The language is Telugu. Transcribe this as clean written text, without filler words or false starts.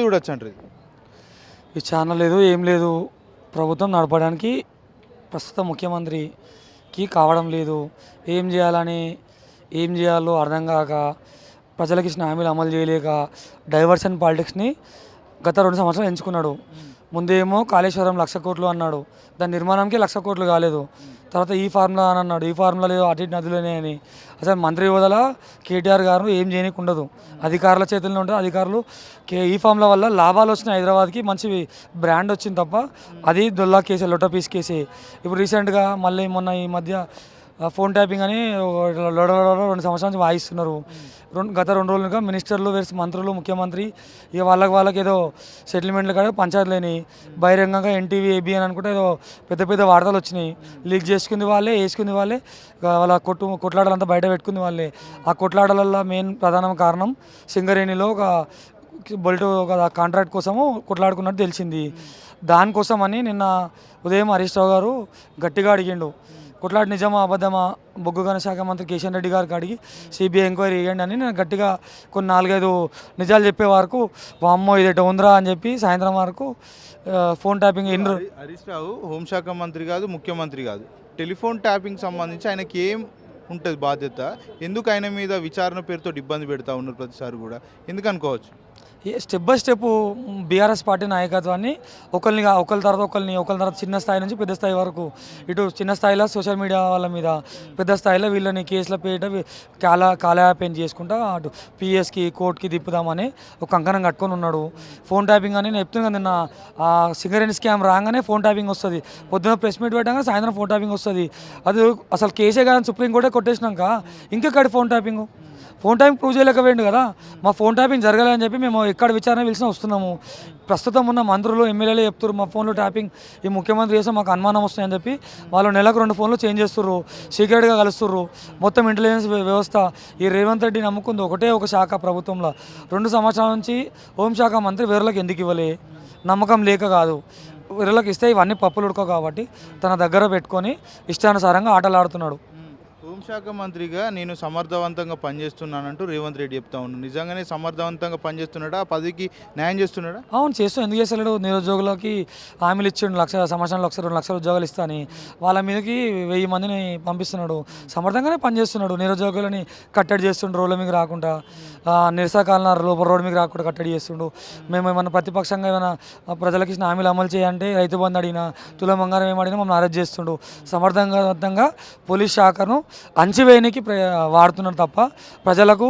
చూడొచ్చంటారు ఇది. ఈ ఛానల్ లేదు ఏం లేదు. ప్రభుత్వం నడపడానికి ప్రస్తుత ముఖ్యమంత్రికి కావడం లేదు. ఏం చేయాలని ఏం చేయాలో అర్థం కాక ప్రజలకు ఇచ్చిన హామీలు అమలు చేయలేక డైవర్షన్ పాలిటిక్స్ని గత 2 సంవత్సరాలు ఎంచుకున్నాడు. ముందేమో కాళేశ్వరం 1,00,000 కోట్లు అన్నాడు, దాని నిర్మాణానికి 1,00,000 కోట్లు కాలేదు. తర్వాత ఈ ఫార్ములా అని అన్నాడు, ఈ ఫార్ములా లేదు అటు ఇటు నదులనే అని. అసలు మంత్రి హోదాలో కేటీఆర్ గారు ఏం చేయనీకి ఉండదు, అధికారుల చేతుల్లో ఉంటుంది. అధికారులు ఈ ఫార్ములా వల్ల లాభాలు వచ్చినాయి, హైదరాబాద్కి మంచి బ్రాండ్ వచ్చింది తప్ప అది దొల్లా కేసే లొట్ట పీస్ కేసే. ఇప్పుడు రీసెంట్గా మళ్ళీ మొన్న ఈ మధ్య ఫోన్ ట్యాపింగ్ అని 2 సంవత్సరాల నుంచి వాయిస్తున్నారు. గత 2 రోజులుగా మినిస్టర్లు వేసి మంత్రులు ముఖ్యమంత్రి ఇక వాళ్ళకి ఏదో సెటిల్మెంట్లు కాదు పంచాయతీలేని బహిరంగంగా ఎన్టీవీ ఏబీ అని అనుకుంటే ఏదో పెద్ద పెద్ద వార్తలు వచ్చినాయి. లీక్ చేసుకుంది వాళ్ళే, వేసుకుంది వాళ్ళే, వాళ్ళ కొట్లాడలంతా బయట పెట్టుకుంది వాళ్ళే. ఆ కొట్లాడలలో మెయిన్ ప్రధాన కారణం సింగరేణిలో ఒక ఒక కాంట్రాక్ట్ కోసము కొట్లాడుకున్నట్టు తెలిసింది. దానికోసమని నిన్న ఉదయం హరీష్ రావు గారు గట్టిగా అడిగిండు, కొట్లాడి నిజమా అబద్ధమా బొగ్గు గని శాఖ మంత్రి కిషన్ రెడ్డి గారికి అడిగి సిబిఐ ఎంక్వైరీ చేయండి అని నేను గట్టిగా కొన్ని 4-5 నిజాలు చెప్పే వరకు వామ్మో ఇదేట ఉందిరా అని చెప్పి సాయంత్రం వరకు ఫోన్ ట్యాపింగ్ హరీష్ రావు హోంశాఖ మంత్రి కాదు, ముఖ్యమంత్రి కాదు. టెలిఫోన్ ట్యాపింగ్ సంబంధించి ఆయనకి ఏం ఉంటుంది బాధ్యత? ఎందుకు ఆయన మీద విచారణ పేరుతో ఇబ్బంది పెడతా ఉన్నారు ప్రతిసారి కూడా, ఎందుకు అనుకోవచ్చు? Step by step BRS party నాయకత్వాన్ని ఒకరి తర్వాత చిన్న స్థాయి నుంచి పెద్ద స్థాయి వరకు, ఇటు చిన్న స్థాయిలో సోషల్ మీడియా వాళ్ళ మీద, పెద్ద స్థాయిలో వీళ్ళని కేసుల పేట కాలయాపన చేసుకుంటా అటు పిఎస్కి కోర్టుకి తిప్పుదామని ఒక కంకణం కట్టుకొని ఉన్నాడు. ఫోన్ ట్యాపింగ్ అని నేను చెప్తున్నాను, నిన్న సింగరేణి స్కామ్ రాగానే ఫోన్ ట్యాపింగ్ వస్తుంది, పొద్దున ప్రెస్ మీట్ పెట్టాక సాయంత్రం ఫోన్ ట్యాపింగ్ వస్తుంది. అది అసలు కేసే కానీ సుప్రీంకోర్టే కొట్టేసినాక ఇంకెక్కడి ఫోన్ ట్యాపింగ్ ప్రూవ్ చేయలేకపోయింది కదా. మా ఫోన్ ట్యాపింగ్ జరగాలని చెప్పి మేము ఎక్కడ విచారణ పిలిచినా వస్తున్నాము. ప్రస్తుతం ఉన్న మంత్రులు ఎమ్మెల్యేలు చెప్తారు మా ఫోన్లో ట్యాపింగ్ ఈ ముఖ్యమంత్రి చేస్తే మాకు అనుమానం వస్తాయని చెప్పి వాళ్ళు నెలకు 2 ఫోన్లు చేంజ్ చేస్తుర్రు, సీక్రెట్గా కలుస్తుర్రు. మొత్తం ఇంటెలిజెన్స్ వ్యవస్థ ఈ రేవంత్ రెడ్డి నమ్ముకుంది ఒకటే ఒక శాఖ ప్రభుత్వంలో. 2 సంవత్సరాల నుంచి హోంశాఖ మంత్రి వేరేలకు ఎందుకు ఇవ్వలే? నమ్మకం లేక కాదు, వేరేలకు ఇస్తే ఇవన్నీ పప్పులు ఉడకవు కాబట్టి తన దగ్గర పెట్టుకొని ఇష్టానుసారంగా ఆటలు ఆడుతున్నాడు. హోంశాఖ మంత్రిగా నేను సమర్థవంతంగా పనిచేస్తున్నానంటూ రేవంత్ రెడ్డి చెప్తా ఉన్నాను. నిజంగానే సమర్థవంతంగా పనిచేస్తున్నాడా? ఆ పదవికి న్యాయం చేస్తున్నాడా? అవును ఎందుకు చేస్తలేడు? నిరుద్యోగులకి హామీలు ఇచ్చిండు, సంవత్సరంలో 2 లక్షల ఉద్యోగాలు ఇస్తాని వాళ్ళ మీదకి 1000 మందిని పంపిస్తున్నాడు. సమర్థంగానే పనిచేస్తున్నాడు. నిరుద్యోగులని కట్టడి చేస్తుండు, రోడ్ల మీద రాకుండా, నిరసకాలన రోడ్డు మీద రాకుండా కట్టడి చేస్తుండు. మేము ఏమన్నా ప్రతిపక్షంగా ఏమైనా ప్రజలకు ఇచ్చిన హామీలు అమలు చేయాలంటే రైతు బంధు అడిగినా, తులం బంగారం ఏమడిగినా మమ్మల్ని అరెస్ట్ చేస్తుండు. సమర్థవంతంగా పోలీస్ శాఖను అంచివేయనికి వాడుతున్నారు తప్ప ప్రజలకు